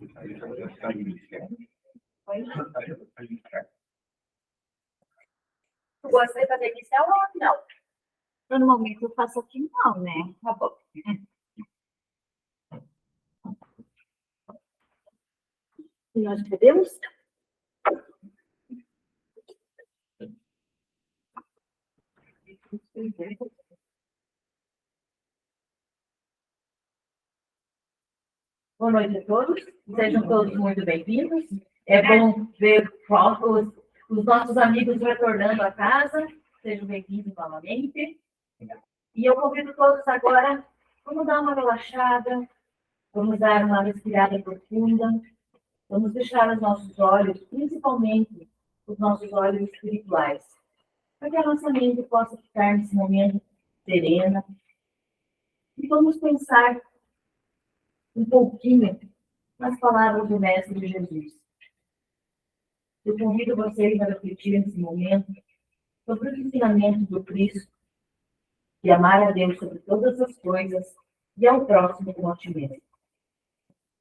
Tu gosta de fazer inicial ou não? Normalmente eu faço aqui não, né? Tá bom. E nós podemos? Boa noite a todos, sejam todos muito bem-vindos. É bom ver os nossos amigos retornando à casa, sejam bem-vindos novamente. E eu convido todos agora, vamos dar uma relaxada, vamos dar uma respirada profunda, vamos fechar os nossos olhos, principalmente os nossos olhos espirituais, para que a nossa mente possa ficar nesse momento serena. E vamos pensar um pouquinho nas palavras do Mestre Jesus. Eu convido vocês a refletir nesse momento sobre os ensinamentos do Cristo, de amar a Deus sobre todas as coisas e ao próximo como a ti mesmo.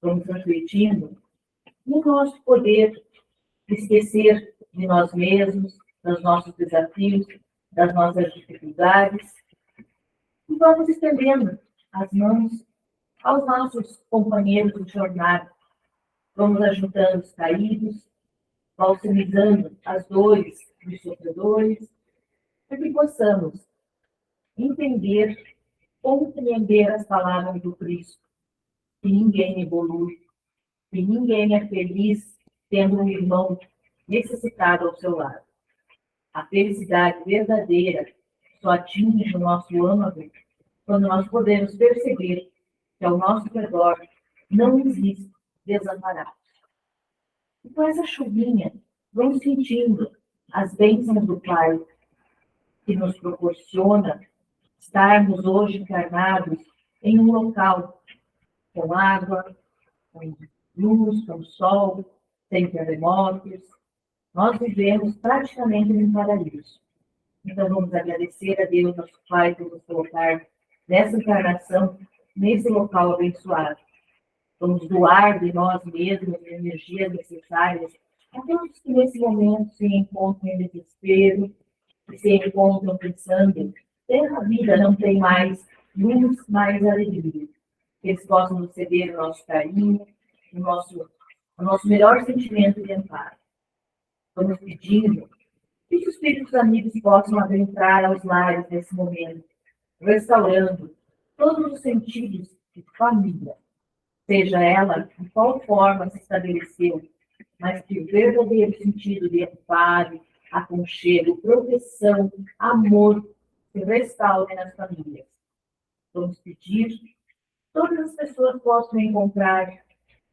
Vamos refletindo no nosso poder esquecer de nós mesmos, dos nossos desafios, das nossas dificuldades, e vamos estendendo as mãos aos nossos companheiros de jornada. Vamos ajudando os caídos, balsamizando as dores dos sofredores, para que possamos entender, compreender as palavras do Cristo, que ninguém evolui, que ninguém é feliz tendo um irmão necessitado ao seu lado. A felicidade verdadeira só atinge o nosso âmago quando nós podemos perceber que ao nosso redor não existe desamparados. E com essa chuvinha, vamos sentindo as bênçãos do Pai, que nos proporciona estarmos hoje encarnados em um local com água, com luz, com sol, sem terremotos. Nós vivemos praticamente em um paraíso. Então, vamos agradecer a Deus, nosso Pai, por nos colocar nessa encarnação, nesse local abençoado. Vamos doar de nós mesmos as energias necessárias aqueles que nesse momento se encontram em desespero, que se encontram pensando que a vida não tem mais luz, mais alegria. Que eles possam nos ceder o nosso carinho, o nosso melhor sentimento de amparo. Vamos pedindo que os espíritos amigos possam adentrar aos lares nesse momento, restaurando todos os sentidos de família, seja ela de qual forma se estabeleceu, mas que o verdadeiro sentido de amparo, aconchego, proteção, amor se restaure nas famílias. Vamos pedir que todas as pessoas possam encontrar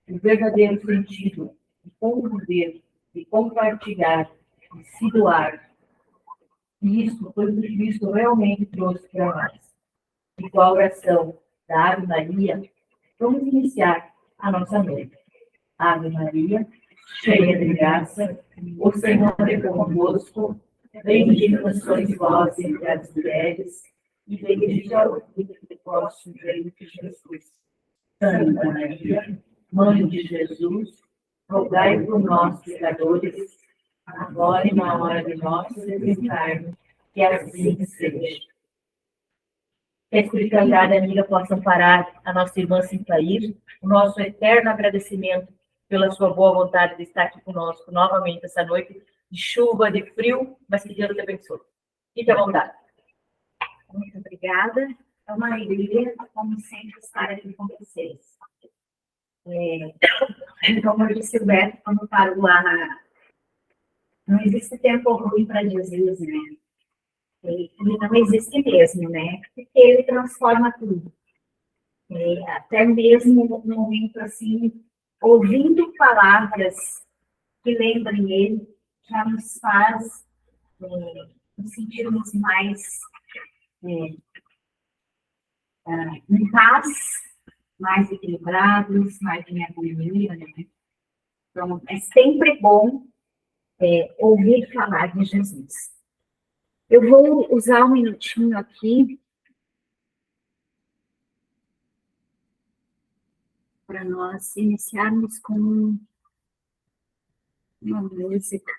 o verdadeiro sentido de conviver, de compartilhar, de se doar. E isso foi o que Cristo realmente trouxe para nós. E com a oração da Ave Maria, vamos iniciar a nossa noite. Ave Maria, cheia de graça, o Senhor é convosco, bendita sois vós entre as mulheres, e bendito é o fruto do vosso ventre, Jesus. Santa Maria, Mãe de Jesus, rogai por nós, pecadores, agora e na hora de nosso desencarne, que assim seja. Que a espiritualidade amiga possa amparar a nossa irmã Sintair, o nosso eterno agradecimento pela sua boa vontade de estar aqui conosco novamente essa noite de chuva, de frio, mas que Deus te abençoe. Fique à vontade. Muito obrigada. É uma alegria, como sempre, estar aqui com vocês. Como eu disse o Beto, quando paro lá não existe tempo ruim para Jesus, né? E não existe mesmo, né? Porque ele transforma tudo. Até mesmo no momento assim, ouvindo palavras que lembrem ele, já nos faz nos sentirmos mais em paz, mais equilibrados, mais em harmonia, né? Então, é sempre bom ouvir falar de Jesus. Eu vou usar um minutinho aqui para nós iniciarmos com uma música.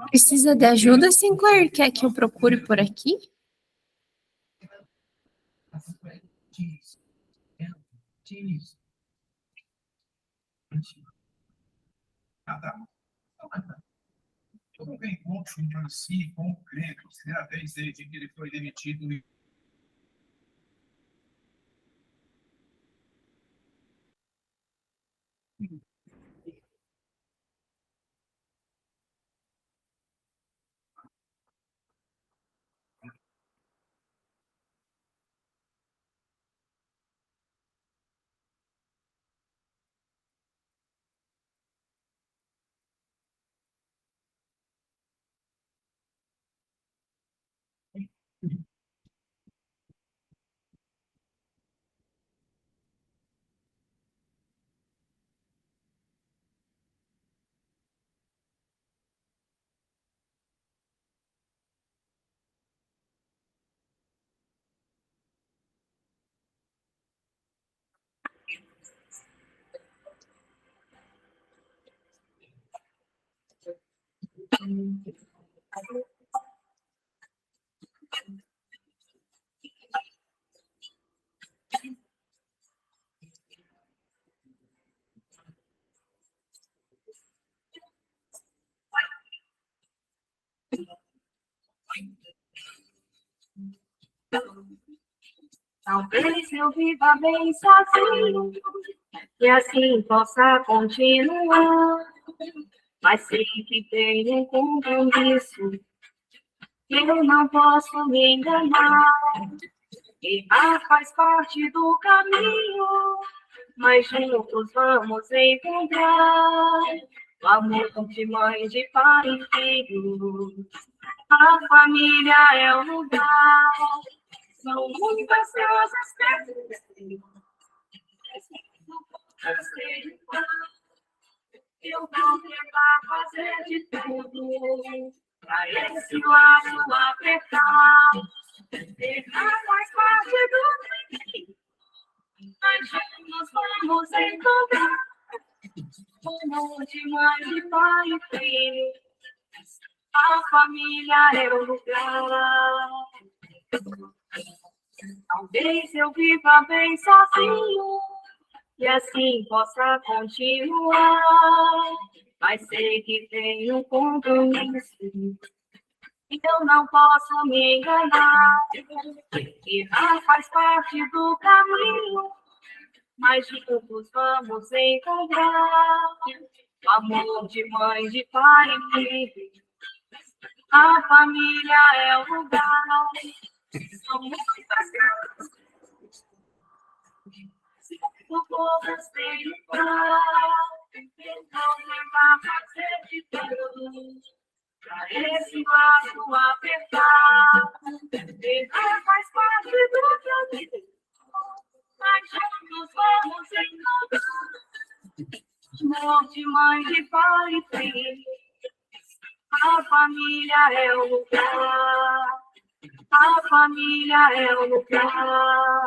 Precisa de ajuda, Sinclair? Quer que eu procure por aqui? Eu não encontro em si concreto, será até dizer que ele foi demitido. Talvez eu viva bem sozinho e assim possa continuar. Mas sei que tenho um compromisso que eu não posso me enganar. Errar faz parte do caminho, mas juntos vamos encontrar o amor de mãe, de pai e filho. A família é o lugar. São muitas coisas que eu vou tentar fazer de tudo pra esse laço apertar. Errar faz parte do caminho, mas juntos vamos encontrar o amor de mãe, de pai e filho. A família é o lugar. Talvez eu viva bem sozinho e assim possa continuar. Mas sei que tenho um compromisso e eu não posso me enganar. Errar faz parte do caminho, mas juntos vamos encontrar o amor de mãe, de pai e filho. A família é o lugar. São muitas casas, o povo tem então tentar fazer de tudo pra esse laço apertar. Errar faz parte do caminho, mas juntos vamos encontrar amor de mãe, de pai e filho. A família é o lugar. A família é o lugar.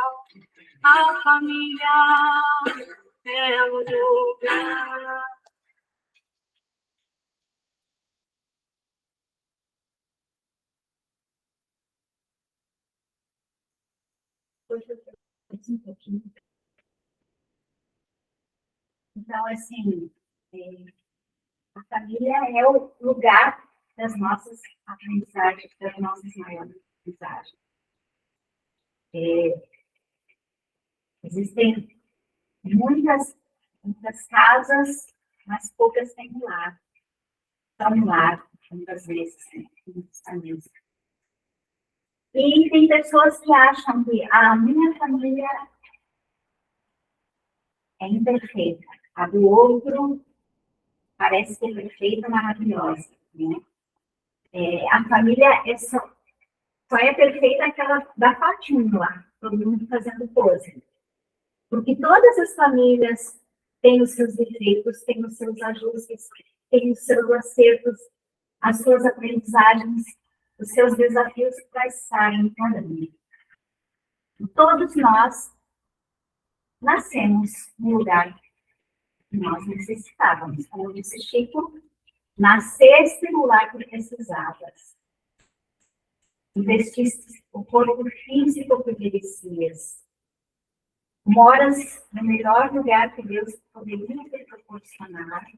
A família é o lugar. Então, assim, a família é o lugar das nossas aprendizagens, das nossas maiores aprendizagens. Existem muitas casas, mas poucas têm um lar. São um lar, muitas vezes, né? Muitas famílias. E tem pessoas que acham que a minha família é imperfeita, a do outro parece ser perfeita, maravilhosa, né? A família só é perfeita aquela da fotinho lá, todo mundo fazendo pose. Porque todas as famílias têm os seus defeitos, têm os seus ajustes, têm os seus acertos, as suas aprendizagens, os seus desafios para estarem em cada um. Todos nós nascemos no lugar que nós necessitávamos. Como disse Chico, nasceste no lugar que precisavas. Investiste o corpo físico que merecias. Moras no melhor lugar que Deus poderia te proporcionar,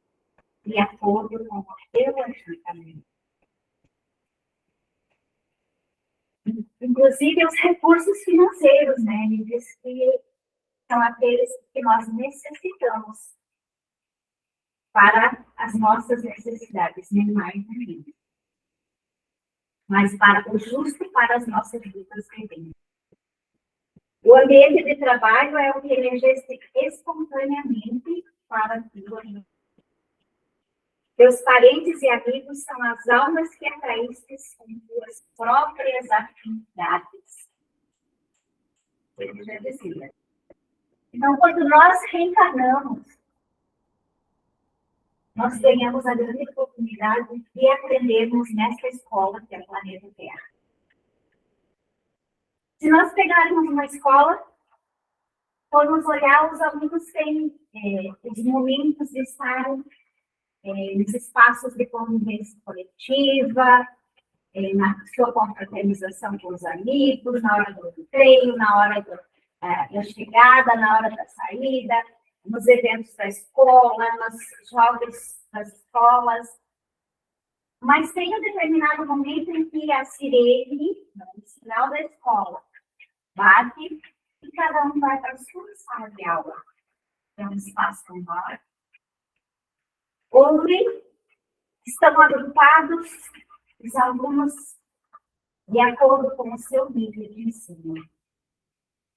de acordo com o teu ajuntamento. Inclusive, os recursos financeiros, né? Ele diz que são aqueles que nós necessitamos para as nossas necessidades, nem mais nem menos. Mas para o justo para as nossas vidas também. O ambiente de trabalho é o que elegeste espontaneamente para a tua vida. Teus parentes e amigos são as almas que atraíste com tuas próprias afinidades. Ele já dizia. Então, quando nós reencarnamos, nós ganhamos a grande oportunidade de aprendermos nessa escola que é o planeta Terra. Se nós pegarmos uma escola, formos olhar, os alunos têm os momentos de estarem nos espaços de convivência coletiva, na sua confraternização com os amigos, na hora do treino, na hora da chegada, na hora da saída, nos eventos da escola, nos jogos das escolas. Mas tem um determinado momento em que a sirene, no sinal da escola, bate e cada um vai para a sua sala de aula. É um espaço menor, onde estão agrupados os alunos de acordo com o seu nível de ensino,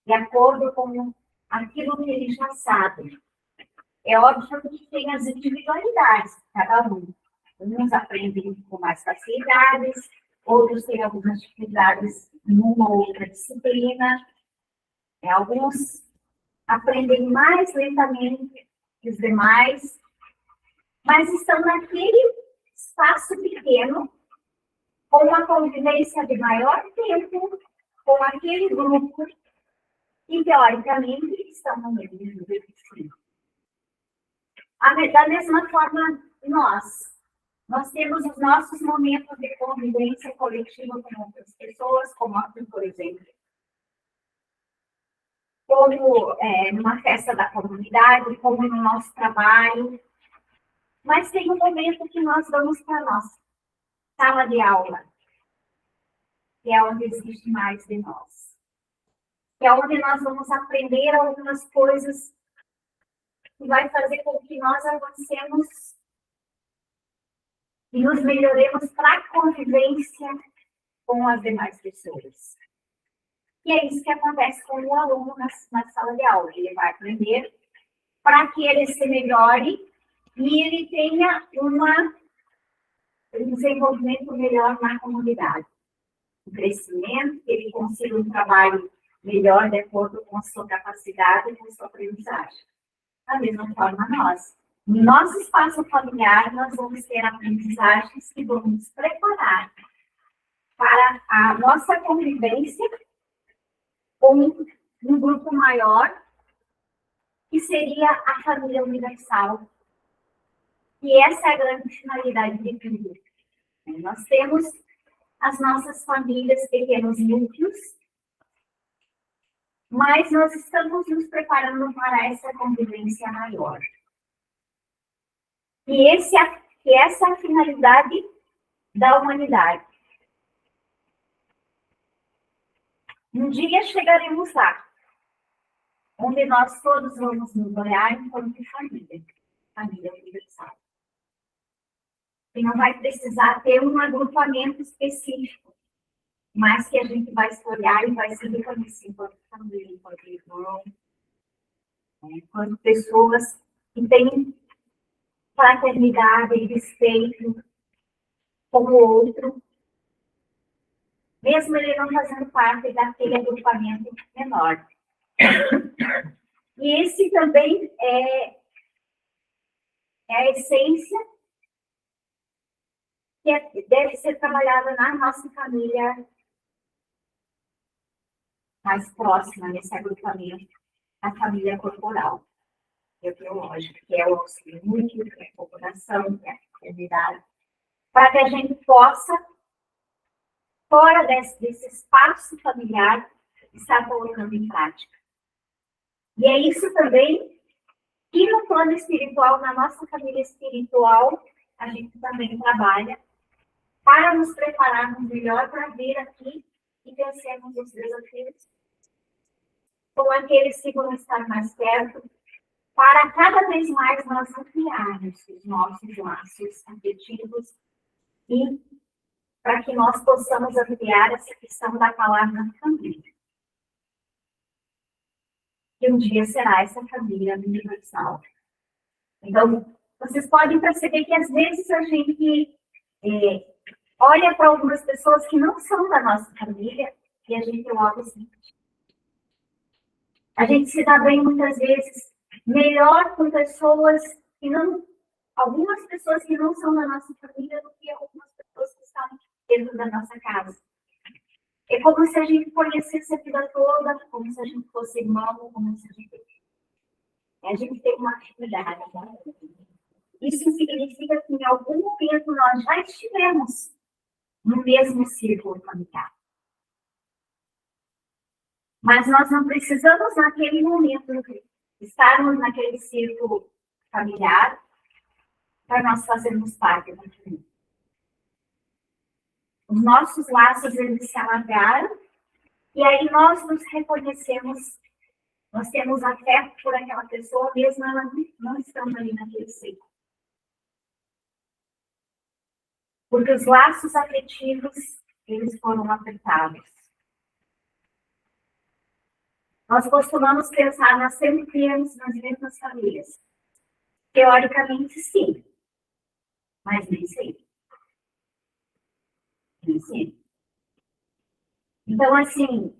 de acordo com aquilo que ele já sabe. É óbvio que tem as individualidades de cada um. Uns aprendem com mais facilidades, outros têm algumas dificuldades numa ou outra disciplina. Alguns aprendem mais lentamente que os demais, mas estão naquele espaço pequeno, com uma convivência de maior tempo, com aquele grupo, e teoricamente estão no mesmo nível de ensino. Da mesma forma, nós temos os nossos momentos de convivência coletiva com outras pessoas, como aqui, por exemplo, como numa festa da comunidade, como no nosso trabalho. Mas tem um momento que nós vamos para a nossa sala de aula, que é onde existe mais de nós. Que é onde nós vamos aprender algumas coisas que vai fazer com que nós avancemos e nos melhoremos para a convivência com as demais pessoas. E é isso que acontece com o aluno na sala de aula. Ele vai aprender para que ele se melhore e ele tenha um desenvolvimento melhor na comunidade. Um crescimento, que ele consiga um trabalho melhor de acordo com a sua capacidade e com a sua aprendizagem. Da mesma forma, nós. No nosso espaço familiar, nós vamos ter aprendizagens que vão nos preparar para a nossa convivência com um grupo maior, que seria a família universal. E essa é a grande finalidade de tudo. Nós temos as nossas famílias, pequenos núcleos, mas nós estamos nos preparando para essa convivência maior. E essa é a finalidade da humanidade. Um dia chegaremos lá, onde nós todos vamos nos olhar enquanto família universal. E não vai precisar ter um agrupamento específico. mas que a gente vai se olhar e vai se reconhecer enquanto família, enquanto irmão, né? Enquanto pessoas que têm fraternidade e respeito com o outro, mesmo ele não fazendo parte daquele agrupamento menor. E esse também é a essência que deve ser trabalhada na nossa família mais próxima, nesse agrupamento, a família corporal, que é o biológico, que é o auxílio mútuo, que é a cooperação, que é a fraternidade, para que a gente possa, fora desse espaço familiar, estar colocando em prática. E é isso também que no plano espiritual, na nossa família espiritual, a gente também trabalha para nos prepararmos melhor para vir aqui e vencermos os desafios com aqueles que vão estar mais perto, para cada vez mais nós ampliarmos os nossos laços afetivos e para que nós possamos ampliar essa questão da palavra família. Que um dia será essa família universal. Então, vocês podem perceber que às vezes a gente olha para algumas pessoas que não são da nossa família e a gente logo assim. A gente se dá bem muitas vezes melhor com pessoas que não, algumas pessoas que não são da nossa família do que algumas pessoas que estão dentro da nossa casa. É como se a gente conhecesse a vida toda, como se a gente fosse irmão, como se a gente tem uma afinidade. Isso significa que em algum momento nós já estivemos no mesmo círculo familiar. Mas nós não precisamos, naquele momento, estarmos naquele círculo familiar para nós fazermos parte daquilo. Os nossos laços, eles se alargaram e aí nós nos reconhecemos, nós temos afeto por aquela pessoa, mesmo ela não estando ali naquele círculo. Porque os laços afetivos, eles foram apertados. Nós costumamos pensar, nós sempre criamos nas mesmas famílias. Teoricamente, sim. Mas nem sempre. Nem sempre. Então, assim,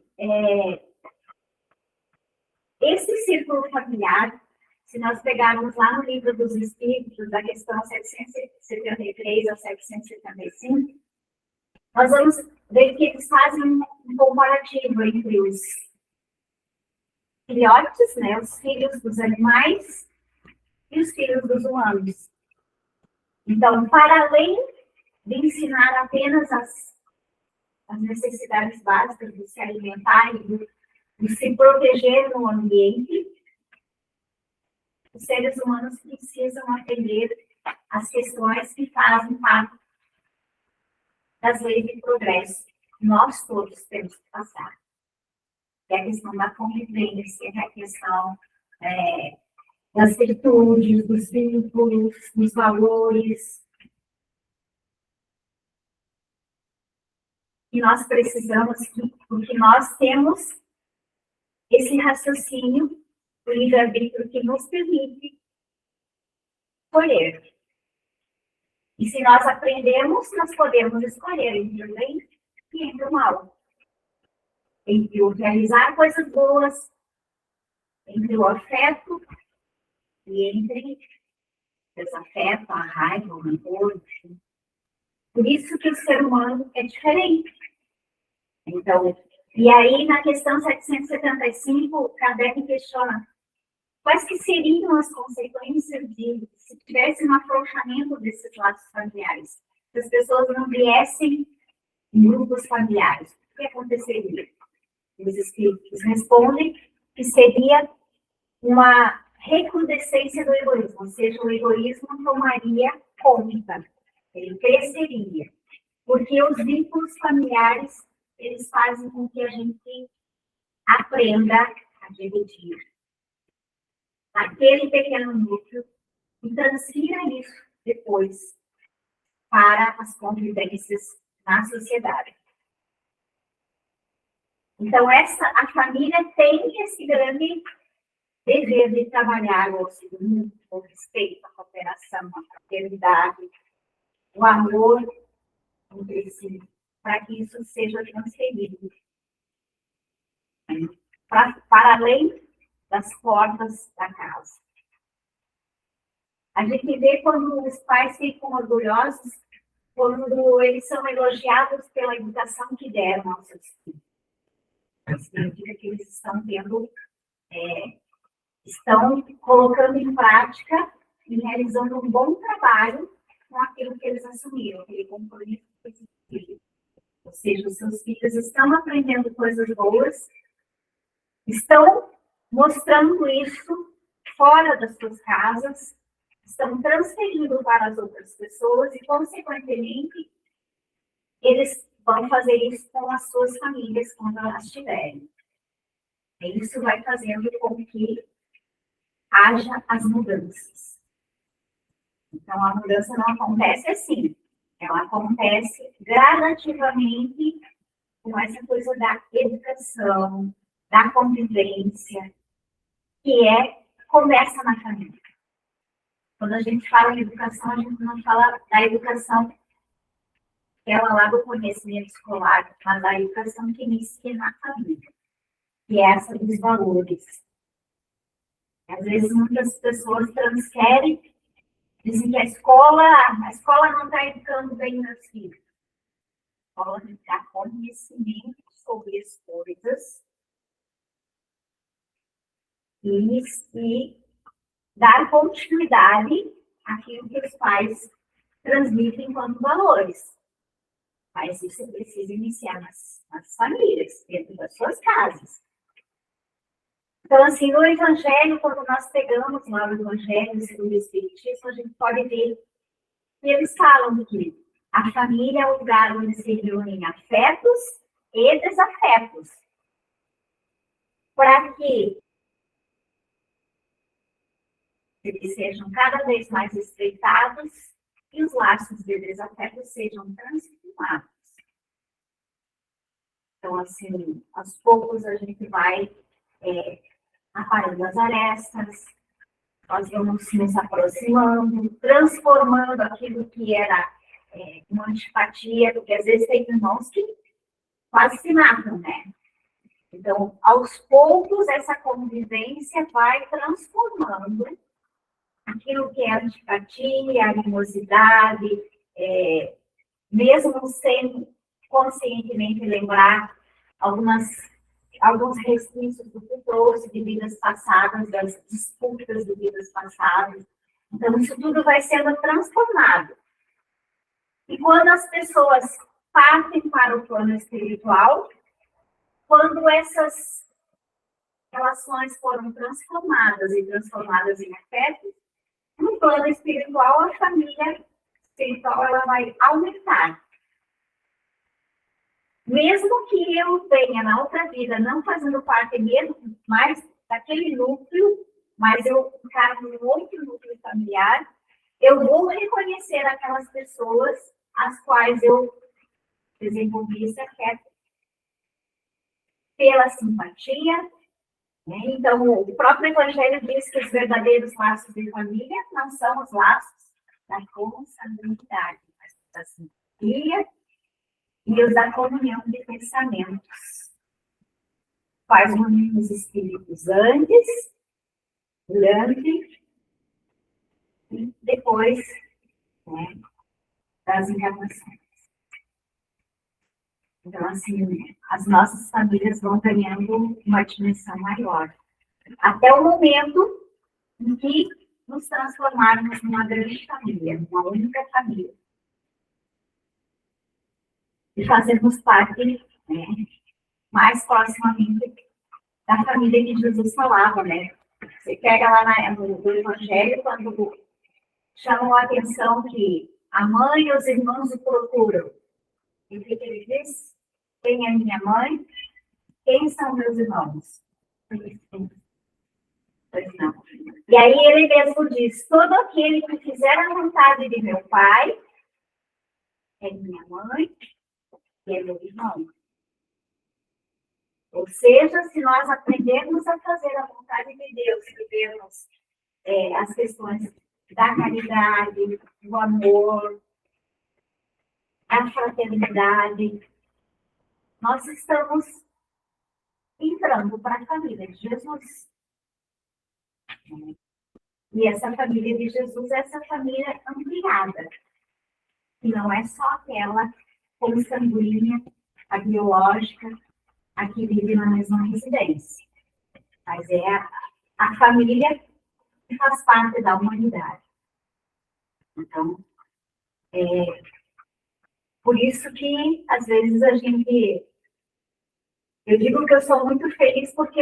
esse círculo familiar, se nós pegarmos lá no livro dos Espíritos, da questão 773 a 775, nós vamos ver que eles fazem um comparativo entre os filhotes, né, os filhos dos animais e os filhos dos humanos. Então, para além de ensinar apenas as necessidades básicas de se alimentar e de se proteger no ambiente, os seres humanos precisam aprender as questões que fazem parte das leis de progresso. Nós todos temos que passar. É a questão da convivência, é a questão das virtudes, dos vínculos, dos valores. E nós precisamos, porque nós temos esse raciocínio do livre-arbítrio que nos permite escolher. E se nós aprendemos, nós podemos escolher entre o bem e entre o mal. Entre o realizar coisas boas, entre o afeto e entre o desafeto, a raiva, o rancor. Por isso que o ser humano é diferente. Então, e aí na questão 775, Kardec questiona quais que seriam as consequências se tivesse um afrouxamento desses laços familiares, se as pessoas não viessem em grupos familiares, o que aconteceria? Os espíritos respondem que seria uma recrudescência do egoísmo, ou seja, o egoísmo tomaria conta, ele cresceria, porque os vínculos familiares, eles fazem com que a gente aprenda a dividir aquele pequeno núcleo e transfira isso depois para as convivências na sociedade. Então, a família tem esse grande dever de trabalhar o auxílio, o respeito, a cooperação, a fraternidade, o amor entre si, para que isso seja transferido. Para além das portas da casa. A gente vê quando os pais ficam orgulhosos, quando eles são elogiados pela educação que deram aos seus filhos. Significa que eles estão estão colocando em prática e realizando um bom trabalho com aquilo que eles assumiram, aquele compromisso que eles assumiram. Ou seja, os seus filhos estão aprendendo coisas boas, estão mostrando isso fora das suas casas, estão transferindo para as outras pessoas e, consequentemente, eles vão fazer isso com as suas famílias quando elas tiverem. E isso vai fazendo com que haja as mudanças. Então, a mudança não acontece assim. Ela acontece gradativamente com essa coisa da educação, da convivência, que começa na família. Quando a gente fala em educação, a gente não fala da educação aquela lá do conhecimento escolar, mas da educação que inicia na família, que é essa dos valores. Às vezes, muitas pessoas transferem, dizem que a escola não está educando bem meus filhos. A escola tem que dar conhecimento sobre as coisas e dar continuidade àquilo que os pais transmitem como valores. Mas isso precisa iniciar nas famílias, dentro das suas casas. Então, assim, no Evangelho, quando nós pegamos lá o Evangelho segundo o Espiritismo, a gente pode ver que eles falam que a família é o lugar onde se reúnem afetos e desafetos. Para que eles sejam cada vez mais estreitados e os laços de desafeto sejam transformados. Então, assim, aos poucos a gente vai aparando as arestas, nós vamos nos aproximando, transformando aquilo que era uma antipatia, porque às vezes tem irmãos que quase se matam, né? Então, aos poucos, essa convivência vai transformando aquilo que é antipatia, animosidade, mesmo sem conscientemente lembrar alguns resquícios do que trouxe de vidas passadas, das disputas de vidas passadas. Então, isso tudo vai sendo transformado. E quando as pessoas partem para o plano espiritual, quando essas relações foram transformadas em afetos, no plano espiritual, a família espiritual ela vai aumentar. Mesmo que eu venha na outra vida não fazendo parte mesmo mais daquele núcleo, mas eu ficar no outro núcleo familiar, eu vou reconhecer aquelas pessoas às quais eu desenvolvi esse afeto pela simpatia, né? Então, o próprio Evangelho diz que os verdadeiros laços de família não são os laços da consanguinidade, mas da simpatia e os da comunhão de pensamentos. Quais unir os espíritos antes, durante e depois, né, das encarnações. Então, assim, as nossas famílias vão ganhando uma dimensão maior. Até o momento em que nos transformarmos numa grande família, uma única família. E fazermos parte, né, mais proximamente da família que Jesus falava, né? Você pega lá no Evangelho, quando chamam a atenção que a mãe e os irmãos o procuram. E o que ele diz? Quem é minha mãe? Quem são meus irmãos? Pois não. E aí ele mesmo diz, todo aquele que fizer a vontade de meu pai é minha mãe e é meu irmão. Ou seja, se nós aprendermos a fazer a vontade de Deus, vivermos as questões da caridade, do amor, a fraternidade, nós estamos entrando para a família de Jesus. E essa família de Jesus é essa família ampliada, que não é só aquela consanguínea, a biológica, a que vive na mesma residência, mas é a família que faz parte da humanidade. Então, por isso que, às vezes, eu digo que eu sou muito feliz porque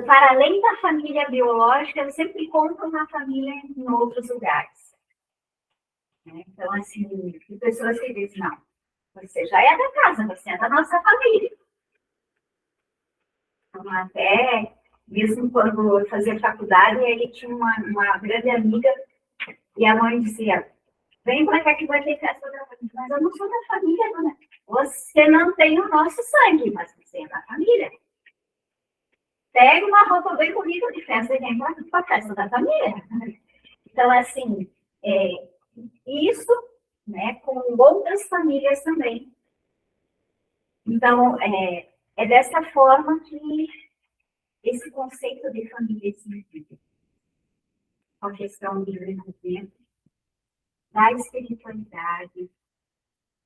para além da família biológica, eu sempre encontro uma família em outros lugares. Então, assim, tem pessoas que dizem, não, você já é da casa, você é da nossa família. Então, até, mesmo quando eu fazia faculdade, ele tinha uma grande amiga, e a mãe dizia, vem para cá que vai ter festa da família. Mas eu não sou da família, dona. Você não tem o nosso sangue, mas você é da família. Pega uma roupa bem bonita de festa e vem para a festa da família. Então, assim, isso, né, com outras famílias também. Então, é dessa forma que esse conceito de família se vive. A questão do desenvolvimento, da espiritualidade,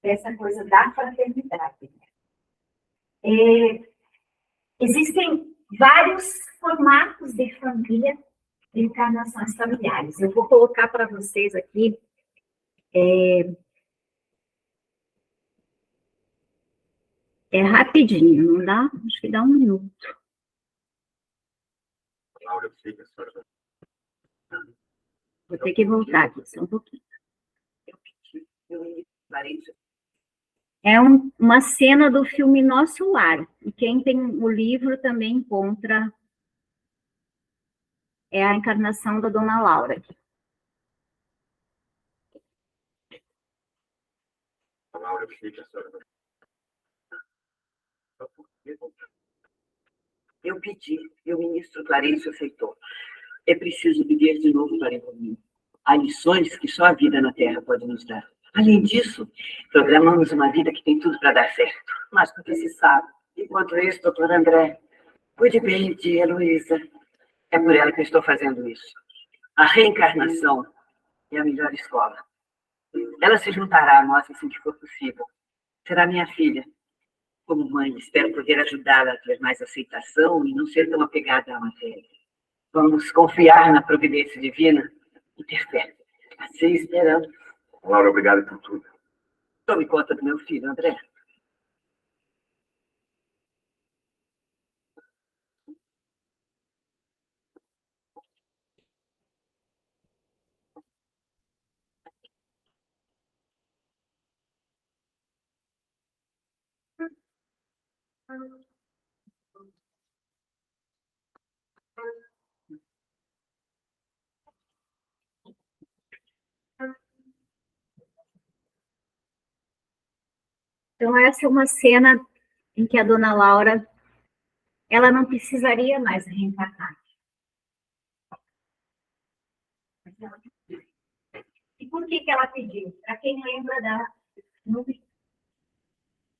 dessa coisa da fraternidade. Existem vários formatos de família, de encarnações familiares. Eu vou colocar para vocês aqui rapidinho, não dá? Acho que dá 1 minuto. Vou ter que voltar aqui só um pouquinho. É uma cena do filme Nosso Lar. E quem tem o livro também encontra a encarnação da Dona Laura. Eu pedi, e o ministro Clarencio aceitou. É preciso viver de novo para evoluir. Há lições que só a vida na Terra pode nos dar. Além disso, programamos uma vida que tem tudo para dar certo. Mas do que se sabe. Enquanto isso, doutor André, cuide bem de Heloísa. É por ela que eu estou fazendo isso. A reencarnação é a melhor escola. Ela se juntará a nós assim que for possível. Será minha filha. Como mãe, espero poder ajudá-la a ter mais aceitação e não ser tão apegada à matéria. Vamos confiar na providência divina e ter fé. Assim esperamos. Laura, obrigado por tudo. Tome conta do meu filho, André. Então, essa é uma cena em que a Dona Laura, ela não precisaria mais reencarnar. E por que ela pediu? Para quem lembra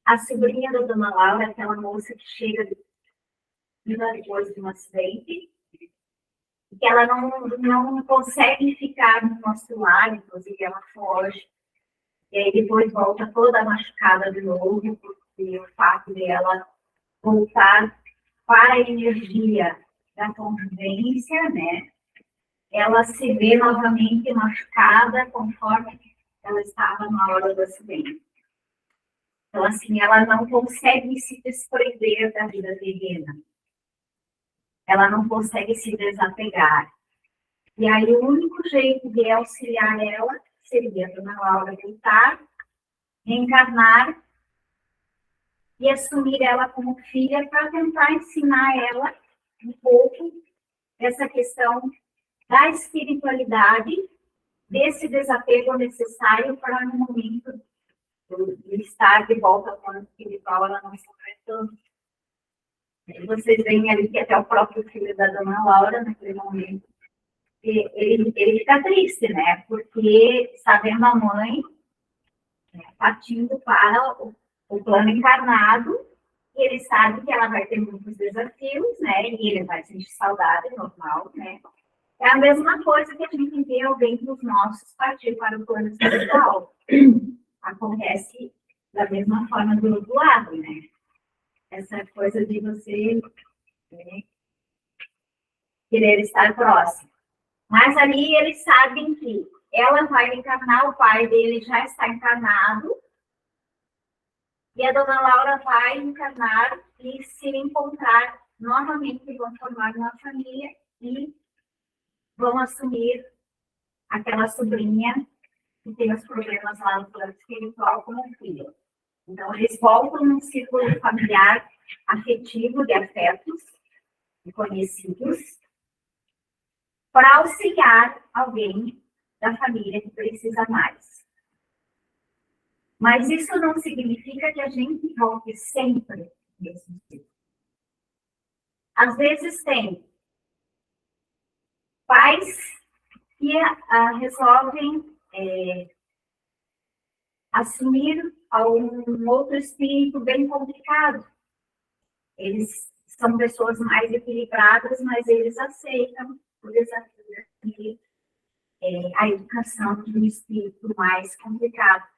a sobrinha da Dona Laura, aquela moça que chega depois de um acidente, que ela não consegue ficar no nosso lar, inclusive ela foge. E aí depois volta toda machucada de novo, porque o fato de ela voltar para a energia da convivência, né? Ela se vê novamente machucada conforme ela estava na hora do acidente. Então, assim, ela não consegue se desprender da vida terrena. Ela não consegue se desapegar. E aí, o único jeito de auxiliar ela seria a Dona Laura voltar, reencarnar e assumir ela como filha para tentar ensinar ela um pouco essa questão da espiritualidade, desse desapego necessário para no momento de estar de volta com a espiritualidade. qual ela não sofre tanto. E vocês veem ali que até o próprio filho da dona Laura, naquele momento, ele fica triste, né? Porque sabendo a mãe, né, partindo para o plano encarnado, e ele sabe que ela vai ter muitos desafios, né? E ele vai sentir saudade, normal, né? É a mesma coisa que a gente vê alguém dos nossos partir para o plano espiritual. Acontece da mesma forma do outro lado, né? Essa coisa de você, né, querer estar próximo. Mas ali eles sabem que ela vai encarnar, o pai dele já está encarnado, e a dona Laura vai encarnar e se encontrar novamente, vão formar uma família e vão assumir aquela sobrinha que tem os problemas lá no plano espiritual como filha. Então, eles voltam num círculo familiar afetivo de afetos e conhecidos para auxiliar alguém da família que precisa mais. Mas isso não significa que a gente volte sempre nesse círculo. Às vezes tem pais que resolvem assumir um outro espírito bem complicado. Eles são pessoas mais equilibradas, mas eles aceitam o desafio de assumir a educação de um espírito mais complicado.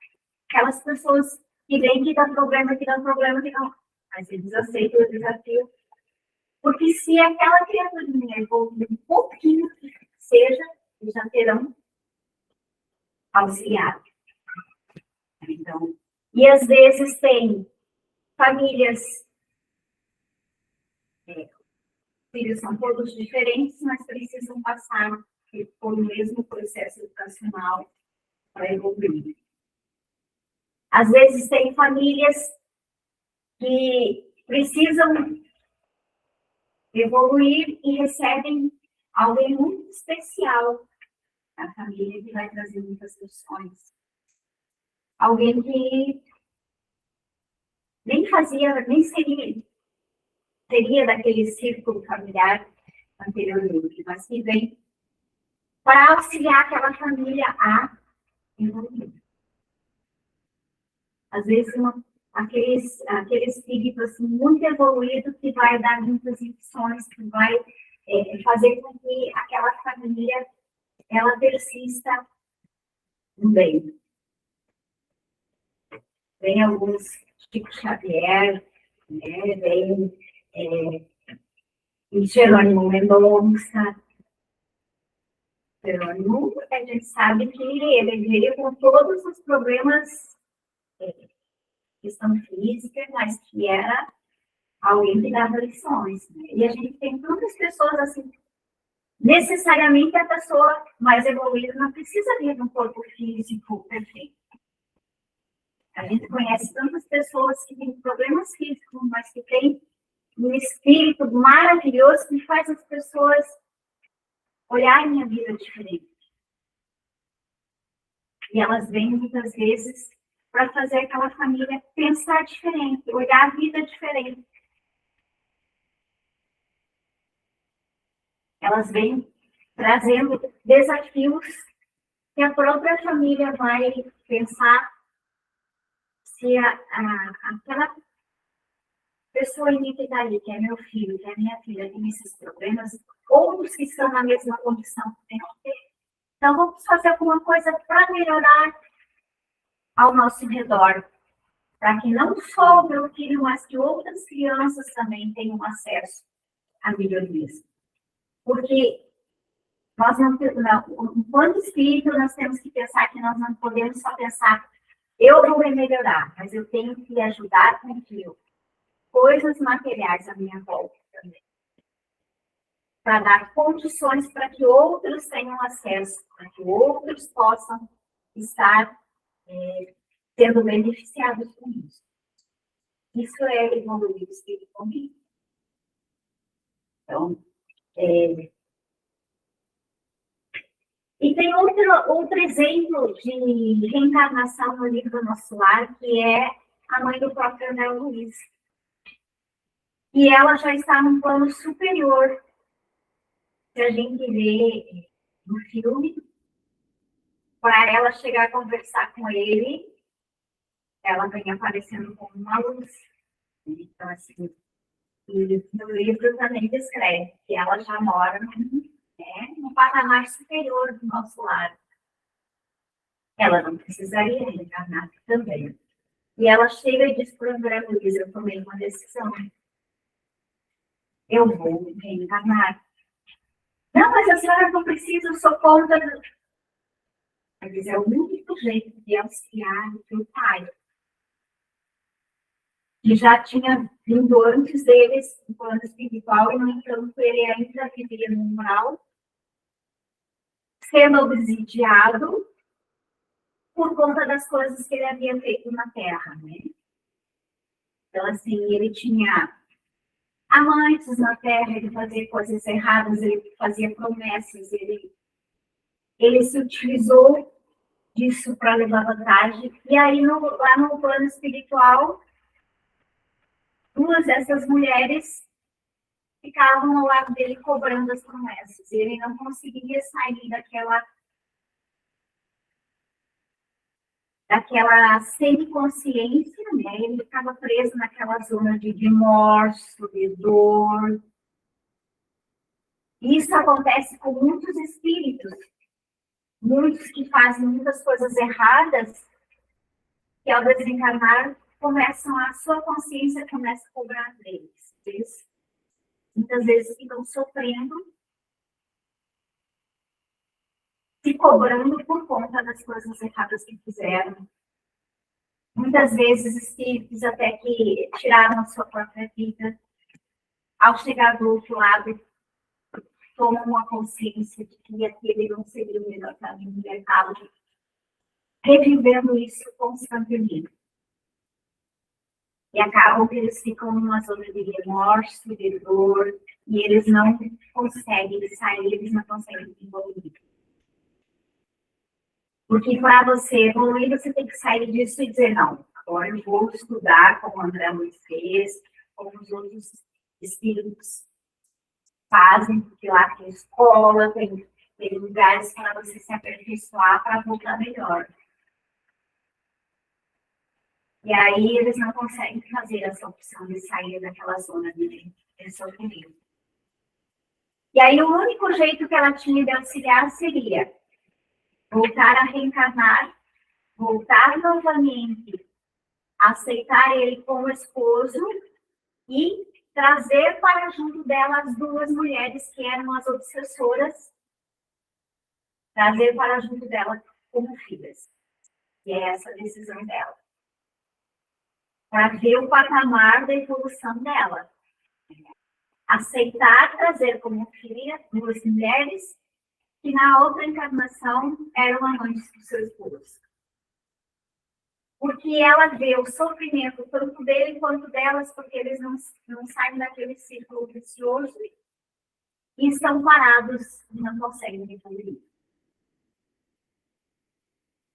Aquelas pessoas que vêm que dá problema, que não. Mas eles aceitam o desafio. Porque se aquela criaturinha evoluir um pouquinho que seja, eles já terão auxiliado. Então, e às vezes tem famílias, filhos são todos diferentes, mas precisam passar por o mesmo processo educacional para evoluir. Às vezes tem famílias que precisam evoluir e recebem alguém muito especial na família que vai trazer muitas lições. Alguém que nem seria daquele círculo familiar anteriormente, mas que vem para auxiliar aquela família a evoluir. Às vezes, aquele espírito assim, muito evoluído que vai dar muitas lições, que vai fazer com que aquela família ela persista no bem. Vem alguns Chico Xavier, né? Vem Jerônimo Mendonça. Jerônimo, a gente sabe que ele veio com todos os problemas questão física, mas que era alguém que dava lições. Né? E a gente tem tantas pessoas assim. Necessariamente a pessoa mais evoluída não precisa vir de um corpo físico perfeito. A gente conhece tantas pessoas que têm problemas físicos, mas que têm um espírito maravilhoso que faz as pessoas olharem a vida diferente. E elas vêm muitas vezes para fazer aquela família pensar diferente, olhar a vida diferente. Elas vêm trazendo desafios que a própria família vai pensar se aquela pessoa que está ali, que é meu filho, que é minha filha, tem esses problemas, outros que estão na mesma condição que tem que ter. Então, vamos fazer alguma coisa para melhorar ao nosso redor, para que não só o meu filho, mas que outras crianças também tenham acesso a melhorias. Porque nós enquanto espírito, nós temos que pensar que nós não podemos só pensar, eu vou me melhorar, mas eu tenho que ajudar com aquilo. Coisas materiais à minha volta também. Para dar condições para que outros tenham acesso, para que outros possam estar sendo beneficiados com isso. Isso é evoluir o espírito comigo. Então, e tem outro exemplo de reencarnação no livro do Nosso Lar, que é a mãe do próprio André Luiz. E ela já está num plano superior. Se a gente vê no filme, para ela chegar a conversar com ele, ela vem aparecendo como uma luz. Então, assim, e no livro também descreve que ela já mora no patamar superior do nosso lar. Ela não precisaria reencarnar também. E ela chega e diz para o André Luiz, eu tomei uma decisão. Eu vou reencarnar. Não, mas a senhora não precisa, eu sou contra. Ela diz, é o único jeito de auxiliar o teu pai. Que já tinha vindo antes deles no plano espiritual, e, no entanto, ele ainda vivia no umbral, sendo obsidiado por conta das coisas que ele havia feito na Terra, né? Então, assim, ele tinha amantes na Terra, ele fazia coisas erradas, ele fazia promessas, ele se utilizou disso para levar vantagem. E aí, lá no plano espiritual, duas dessas mulheres ficavam ao lado dele cobrando as promessas. Ele não conseguia sair daquela semiconsciência, né? Ele ficava preso naquela zona de remorso, de dor. Isso acontece com muitos espíritos, muitos que fazem muitas coisas erradas, que ao desencarnar, a sua consciência começa a cobrar deles. Eles muitas vezes ficam sofrendo, se cobrando por conta das coisas erradas que fizeram. Muitas vezes, espíritos até que tiraram a sua própria vida, ao chegar do outro lado, tomam uma consciência de que aquele não seria o melhor caminho, e acabam revivendo isso constantemente. E acabam que eles ficam numa zona de remorso, de dor, e eles não conseguem sair, eles não conseguem evoluir. Porque para você evoluir, você tem que sair disso e dizer, não, agora eu vou estudar como o André Luiz fez, como os outros espíritos fazem, porque lá tem escola, tem lugares para você se aperfeiçoar para voltar melhor. E aí eles não conseguem fazer essa opção de sair daquela zona de sofrimento. E aí o único jeito que ela tinha de auxiliar seria voltar a reencarnar, voltar novamente, aceitar ele como esposo e trazer para junto dela as duas mulheres que eram as obsessoras, trazer para junto dela como filhas. E é essa a decisão dela. Para ver o patamar da evolução dela. Aceitar trazer como filha duas mulheres que na outra encarnação eram amantes do seu esposo. Porque ela vê o sofrimento tanto dele quanto delas, porque eles não saem daquele círculo vicioso e estão parados e não conseguem evoluir.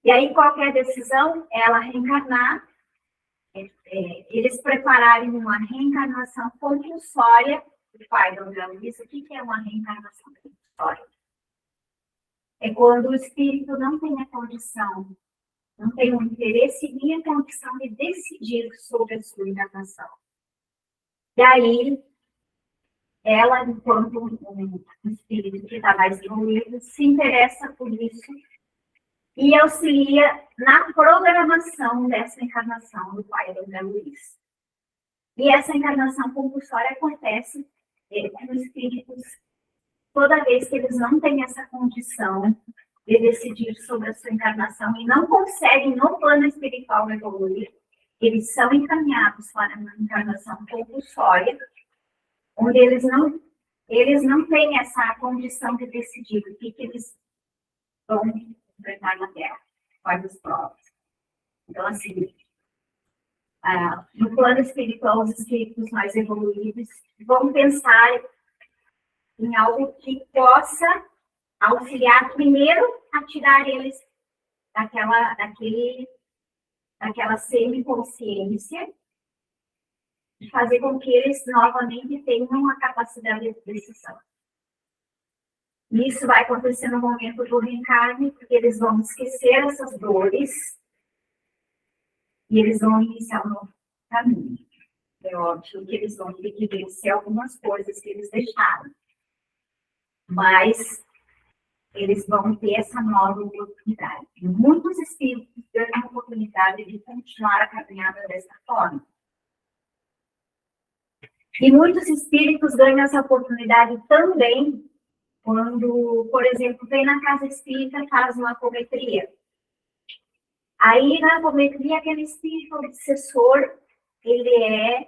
E aí, qualquer decisão, ela reencarnar, eles prepararem uma reencarnação compulsória do pai do André Luiz. O que é uma reencarnação compulsória? É quando o espírito não tem a condição, não tem o interesse nem a condição de decidir sobre a sua encarnação. E aí, ela, enquanto um espírito que está mais evoluído, se interessa por isso e auxilia na programação dessa encarnação do pai do André Luiz. E essa encarnação compulsória acontece com espíritos toda vez que eles não têm essa condição de decidir sobre a sua encarnação e não conseguem, no plano espiritual, evoluir, eles são encaminhados para uma encarnação compulsória, onde eles não têm essa condição de decidir o que eles vão enfrentar na Terra, quais os provas. Então, assim, no plano espiritual, os espíritos mais evoluídos vão pensar em algo que possa auxiliar primeiro a tirar eles daquela semiconsciência e fazer com que eles novamente tenham uma capacidade de decisão. Isso vai acontecer no momento do reencarne, porque eles vão esquecer essas dores e eles vão iniciar um novo caminho. É óbvio que eles vão ter que vencer algumas coisas que eles deixaram. Mas eles vão ter essa nova oportunidade. E muitos espíritos ganham a oportunidade de continuar a caminhada dessa forma. E muitos espíritos ganham essa oportunidade também quando, por exemplo, vem na casa espírita e faz uma apometria. Aí, na apometria, aquele espírito obsessor, ele é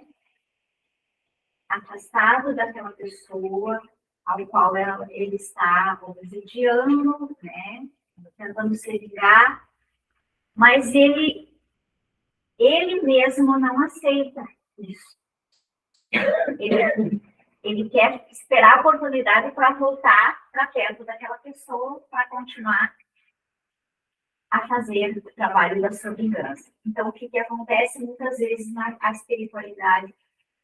afastado daquela pessoa ao qual ele está obsidiando, né, tentando se ligar, mas ele mesmo não aceita isso. Ele quer esperar a oportunidade para voltar para perto daquela pessoa para continuar a fazer o trabalho da sua vingança. Então, o que acontece muitas vezes na espiritualidade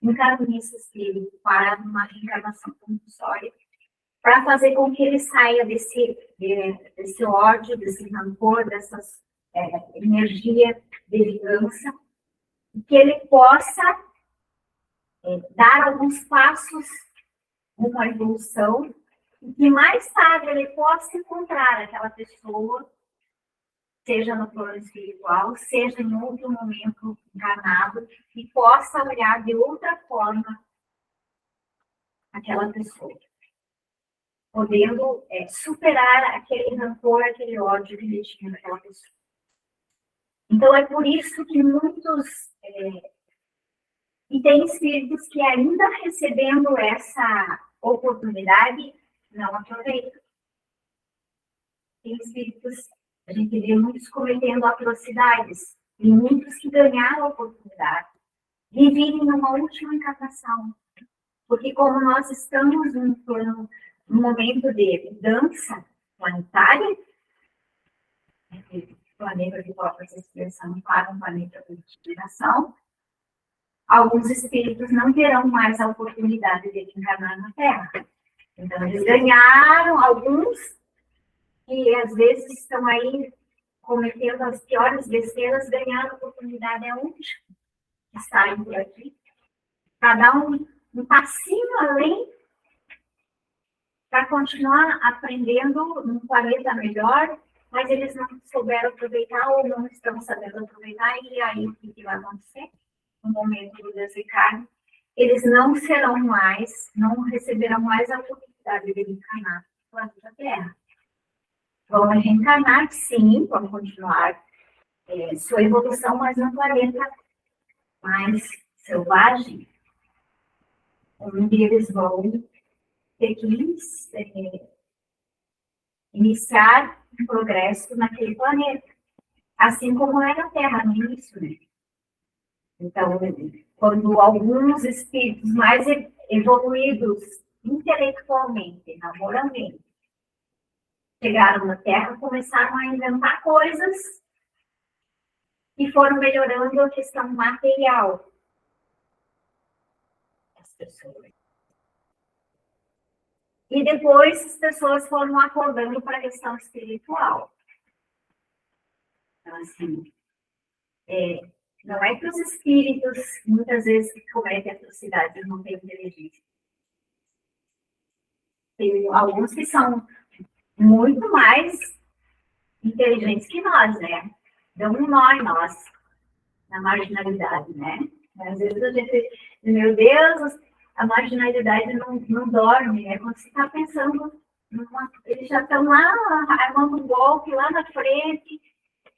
encaminha esse espírito para uma reencarnação compulsória, para fazer com que ele saia desse ódio, desse rancor, dessa energia de vingança, e que ele possa dar alguns passos numa evolução, e que mais tarde ele possa encontrar aquela pessoa, seja no plano espiritual, seja em outro momento encarnado, e possa olhar de outra forma aquela pessoa, podendo superar aquele rancor, aquele ódio que ele tinha naquela pessoa. Então, é por isso que muitos... E tem espíritos que ainda recebendo essa oportunidade, não aproveitam. Tem espíritos, a gente vê muitos cometendo atrocidades, e muitos que ganharam a oportunidade de virem numa última encarnação. Porque como nós estamos num momento de mudança planetária, planeta que toca essa expressão para um planeta de geração, alguns espíritos não terão mais a oportunidade de encarnar na Terra. Então, eles ganharam, alguns que às vezes estão aí cometendo as piores besteiras, ganharam a oportunidade única de estarem por aqui, para dar um passinho além, para continuar aprendendo num planeta melhor, mas eles não souberam aproveitar ou não estão sabendo aproveitar, e aí o que vai acontecer? No momento do desencarne, eles não serão mais, não receberão mais a oportunidade de reencarnar no planeta Terra. Vão reencarnar, sim, vão continuar sua evolução, mas no planeta mais selvagem, onde eles vão ter que iniciar um progresso naquele planeta, assim como era a Terra no início, né? Então, quando alguns espíritos mais evoluídos intelectualmente, moralmente, chegaram na Terra, começaram a inventar coisas e foram melhorando a questão material das pessoas. E depois as pessoas foram acordando para a questão espiritual. Então, assim, não é que os espíritos, muitas vezes, que cometem atrocidades, não têm inteligência. Tem alguns que são muito mais inteligentes que nós, né? Dão um nó em nós, na marginalidade, né? Às vezes a gente, meu Deus, a marginalidade não dorme, né? Quando você está pensando, eles já estão lá armando um golpe lá na frente,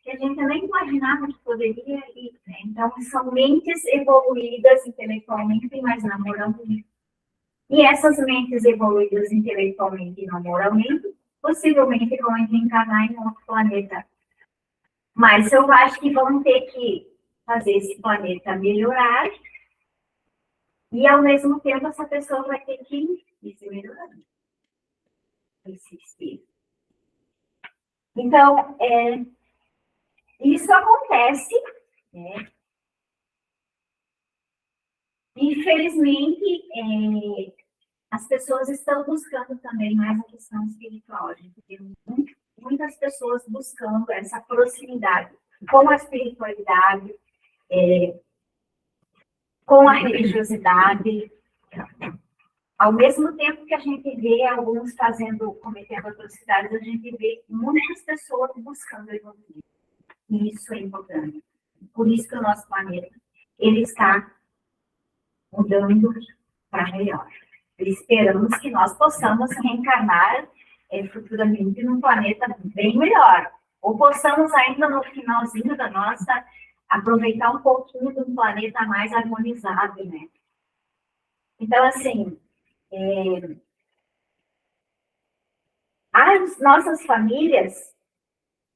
que a gente nem imaginava que poderia ir, né? Então, são mentes evoluídas intelectualmente, mas não moralmente. E essas mentes evoluídas intelectualmente e não moralmente, possivelmente vão reencarnar em outro planeta. Mas eu acho que vão ter que fazer esse planeta melhorar e, ao mesmo tempo, essa pessoa vai ter que ir se melhorando. Esse espírito. Então, isso acontece, né? Infelizmente, as pessoas estão buscando também mais a questão espiritual. A gente tem muitas pessoas buscando essa proximidade com a espiritualidade, com a religiosidade. Ao mesmo tempo que a gente vê alguns cometendo atrocidades, a gente vê muitas pessoas buscando evoluir. E isso é importante. Por isso que o nosso planeta, ele está mudando para melhor. Esperamos que nós possamos reencarnar futuramente num planeta bem melhor. Ou possamos ainda no finalzinho da nossa, aproveitar um pouquinho de um planeta mais harmonizado, né? Então, assim, as nossas famílias,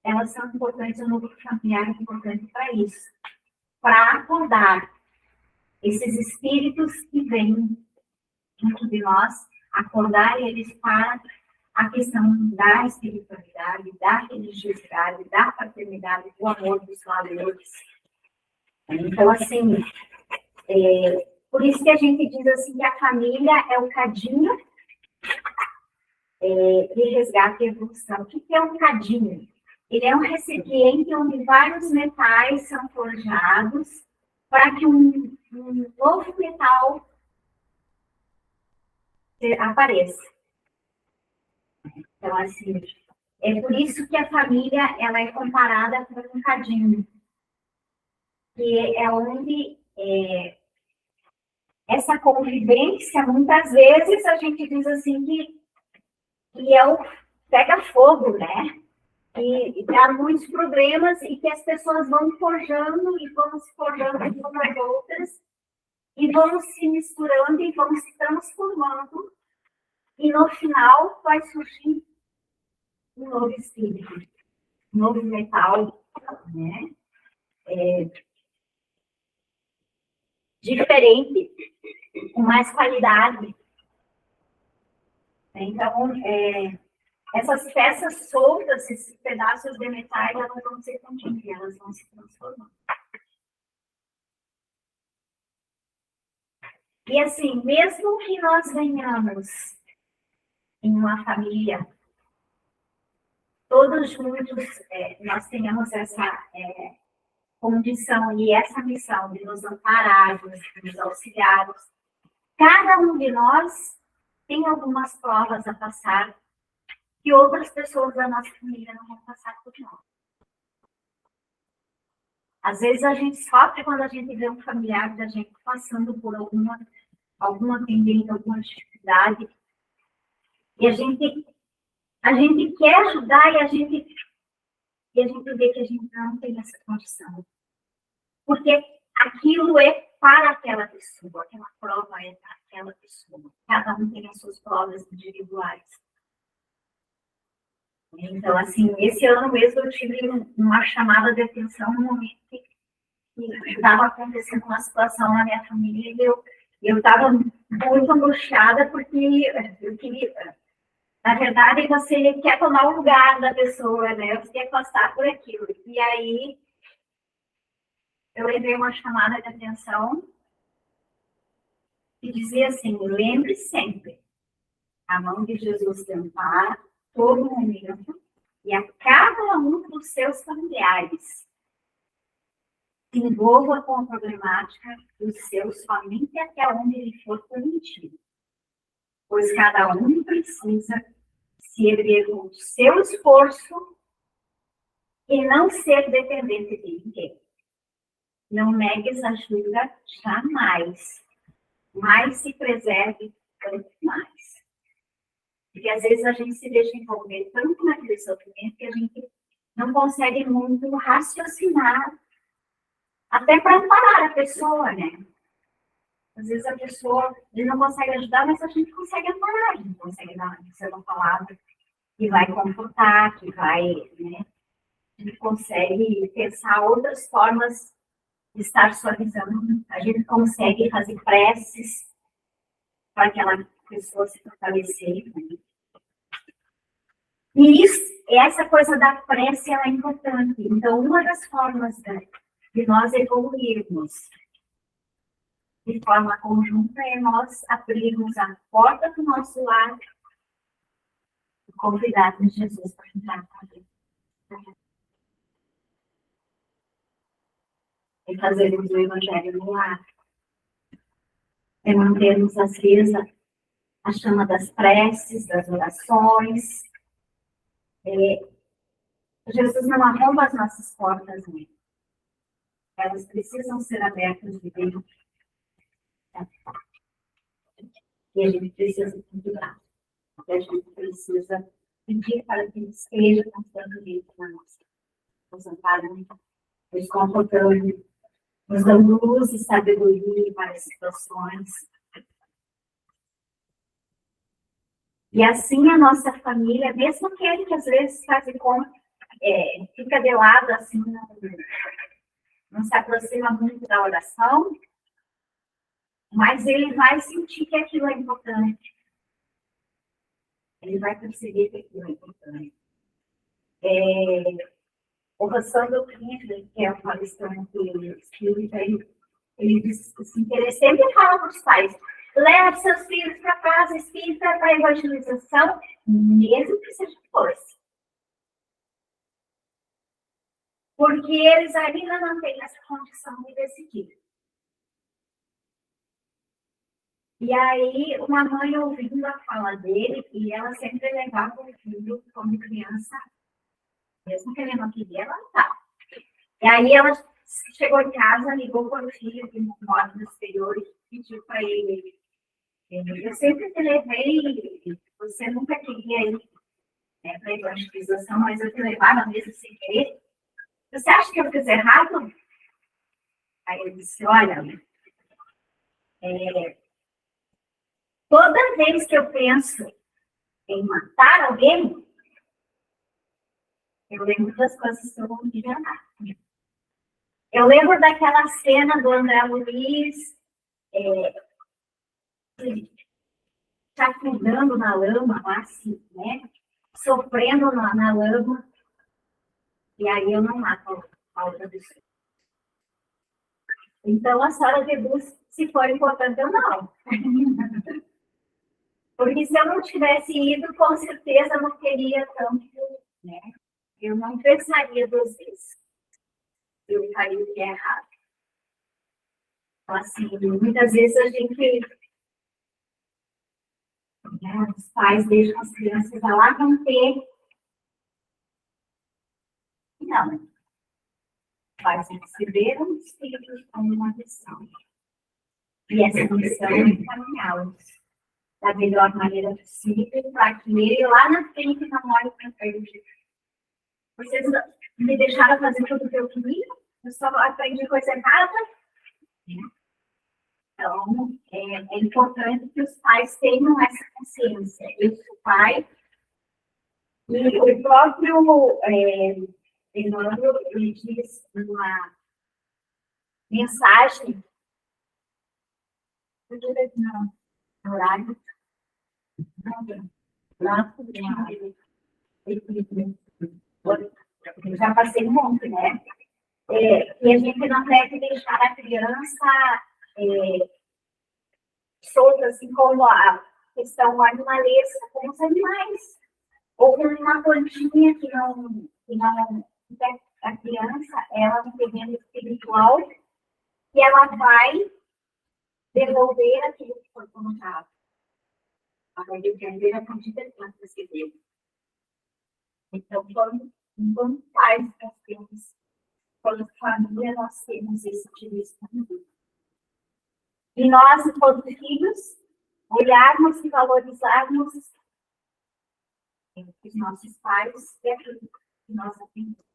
elas são importantes, o núcleo familiar é importante para isso. Para acordar esses espíritos que vêm junto de nós, acordar eles para a questão da espiritualidade, da religiosidade, da fraternidade, do amor dos valores. Então, assim, por isso que a gente diz assim que a família é o cadinho de resgate e evolução. O que é um cadinho? Ele é um recipiente onde vários metais são forjados para que um novo metal apareça. Então, assim, é por isso que a família ela é comparada com um cadinho, que é onde essa convivência, muitas vezes a gente diz assim que é o pega-fogo, né? E dá muitos problemas e que as pessoas vão forjando e vão se forjando umas outras e vão se misturando e vão se transformando e no final vai surgir um novo espírito, um novo metal, né? Diferente, com mais qualidade. Então, essas peças soltas, esses pedaços de metais, elas vão ser contínuas, elas vão se transformando. E assim, mesmo que nós venhamos em uma família, todos juntos, nós tenhamos essa condição e essa missão de nos amparar, de nos auxiliar, cada um de nós tem algumas provas a passar que outras pessoas da nossa família não vão passar por nós. Às vezes a gente sofre quando a gente vê um familiar da gente passando por alguma pendência, alguma dificuldade. E a gente quer ajudar e a gente vê que a gente não tem essa condição. Porque aquilo é para aquela pessoa, aquela prova é para aquela pessoa. Cada um tem as suas provas individuais. Então, assim, esse ano mesmo eu tive uma chamada de atenção no momento que estava acontecendo uma situação na minha família e eu estava muito angustiada porque eu queria... Na verdade, você quer tomar o lugar da pessoa, né? Você quer passar por aquilo. E aí, eu levei uma chamada de atenção e dizia assim, lembre sempre, a mão de Jesus te ampara todo momento e a cada um dos seus familiares se envolva com a problemática dos seus somente até onde ele for permitido. Pois cada um precisa se erguer com o seu esforço e não ser dependente de ninguém. Não negues ajuda jamais, mas se preserve tanto mais. Porque às vezes a gente se deixa envolver tanto naquele sofrimento que a gente não consegue muito raciocinar, até para amparar a pessoa, né? Às vezes a pessoa não consegue ajudar, mas a gente consegue amparar, a gente consegue dar uma palavra que vai confortar, que vai, né? A gente consegue pensar outras formas de estar suavizando, a gente consegue fazer preces para aquela pessoa se fortalecer. Né? E essa coisa da prece ela é importante. Então, uma das formas de nós evoluirmos de forma conjunta é nós abrirmos a porta do nosso lar e convidarmos Jesus para entrar com a gente. É fazermos o Evangelho no lar. É mantermos acesa a chama das preces, das orações. Jesus não arromba as nossas portas, né? Elas precisam ser abertas de dentro. E a gente precisa convidar. A gente precisa pedir para que ele esteja constantemente na nossa, nos amparando, nos confortando, nos dando luz e sabedoria para as situações. E assim a nossa família, mesmo aquele que às vezes faz de conta, fica de lado, assim, não se aproxima muito da oração, mas ele vai sentir que aquilo é importante. Ele vai perceber que aquilo é importante. O Rossandro Kirchner, que é o palestrante espírita, ele diz assim, que ele sempre fala para os pais, leve seus filhos para a casa espírita para evangelização, mesmo que seja força. Porque eles ainda não têm essa condição de decidir. E aí, uma mãe ouvindo a fala dele, e ela sempre levava o filho como criança, mesmo que ele não queria, ela estava. E aí, ela chegou em casa, ligou para o filho que mora no exterior e pediu para ele: eu sempre te levei, você nunca queria ir para a evangelização, mas eu te levava mesmo sem querer. Você acha que eu fiz errado? Aí ele disse: olha, toda vez que eu penso em matar alguém, eu lembro das coisas que eu vou me enganar. Eu lembro daquela cena do André Luiz chafurdando na lama, assim, né? Sofrendo na lama. E aí eu não mato a outra pessoa. Então, a senhora deduz se for importante ou não. Porque se eu não tivesse ido, com certeza não teria tanto, né? Eu não pensaria 2 vezes. Eu faria o que é errado. Então, assim, muitas vezes a gente, né, os pais deixam as crianças lá, vão ter. Não. Os pais receberam os filhos com uma missão. E essa missão é encaminhá-los da melhor maneira possível, para que ele lá na frente não olhe para frente. Vocês me deixaram fazer tudo o que eu queria, eu só aprendi coisa errada. Então, é importante que os pais tenham essa consciência. Eu sou pai, e o próprio Emmanuel, ele diz uma mensagem, no horário, eu já passei um monte, né? E a gente não deve deixar a criança solta, assim como a questão animalesca, com os animais. Ou com uma plantinha que não a criança, ela não tem medo espiritual, e ela vai devolver aquilo que foi colocado. Ela vai devolver a quantidade que ela recebeu. Então, quando pais nós temos, quando família, nós temos esse otimismo. E nós, enquanto filhos, olharmos e valorizarmos os nossos pais e aquilo que nós aprendemos.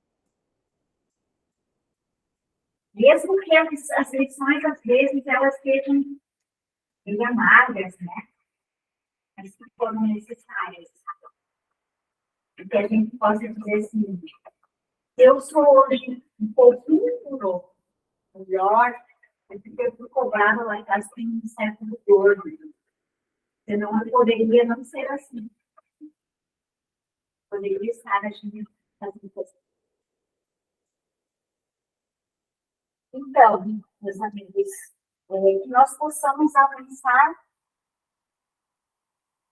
Mesmo que as lições, às vezes, elas sejam bem amargas, né? Mas que foram necessárias. E que a gente possa dizer assim, eu sou hoje um pouquinho melhor, é porque eu fui cobrada lá em casa tem um certo rigor. Senão eu poderia não ser assim. Poderia estar agindo fazendo coisas. Então, meus amigos, que nós possamos avançar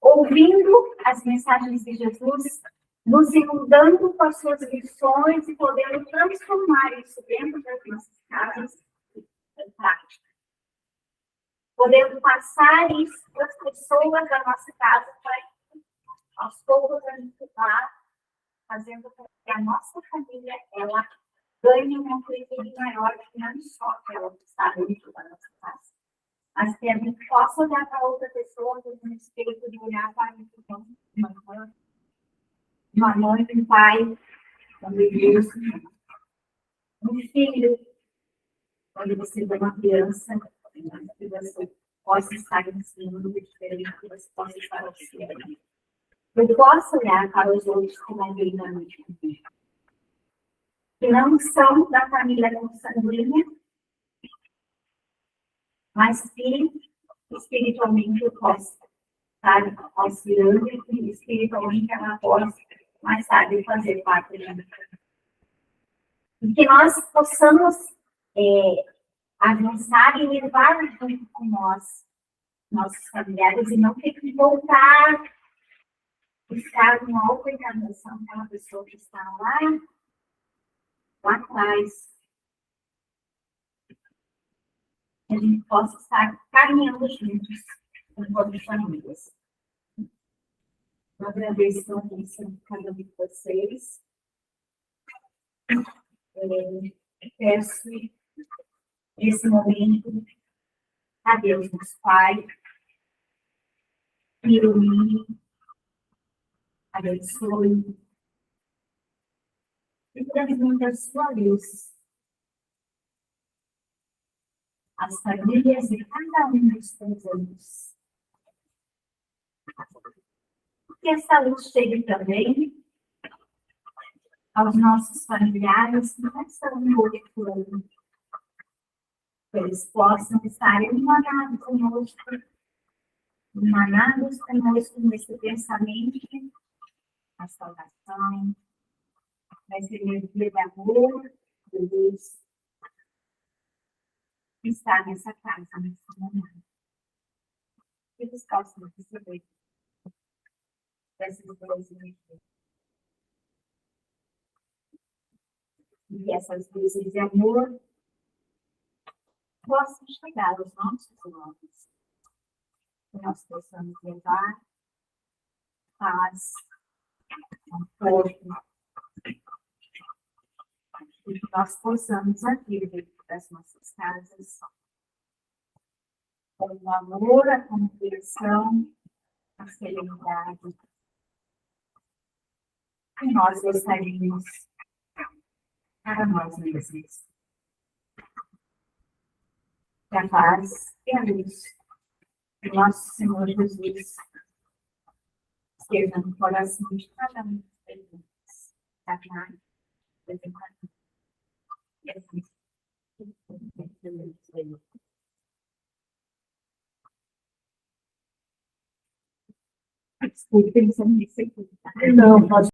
ouvindo as mensagens de Jesus, nos inundando com as suas lições e podendo transformar isso dentro das nossas casas em prática. Podendo passar isso para as pessoas da nossa casa, para aos poucos a gente vá fazendo com que a nossa família, ela ganhe um equilíbrio maior, que não só aquela que está dentro da nossa casa, mas que a gente possa olhar para outra pessoa com o espírito de olhar para uma mãe, um pai, quando Deus, um filho, quando você vê uma criança, que você possa estar ensinando diferente, que você possa estar observando. Eu posso olhar para os outros como alguém da minha família, que não são da família consanguínea, mas que espiritualmente eu posso estar auxiliando e espiritualmente ela pode, mais tarde, fazer parte da minha família. E que nós possamos avançar e levar junto com nós, nossos familiares, e não ter que voltar, buscar uma auto-encarnação, aquela pessoa que está lá atrás. Que a gente possa estar caminhando juntos, enquanto famílias. Eu agradeço a atenção de cada um de vocês. Peço nesse momento a Deus, nosso Pai, me ilumine, abençoe e transmita a sua luz às famílias de cada um dos seus anos. Que essa luz chegue também aos nossos familiares que não estão no outro plano. Que eles possam estar emanados conosco nesse pensamento, a salvação, nessa energia de amor, de luz, que está nessa casa, nesse momento. Que eles possam receber essas duas energias. E essas luzes de amor possam chegar aos nossos irmãos. Que nós possamos levar paz, conforto, e que nós possamos aqui dentro das nossas casas, com o amor, a compreensão, a serenidade, que nós gostaríamos para nós mesmos. Que a paz e a luz do nosso Senhor Jesus esteja no coração de cada um dos presentes, da carne, da educação. E assim, desculpe, pensando nisso aqui. Não, pode.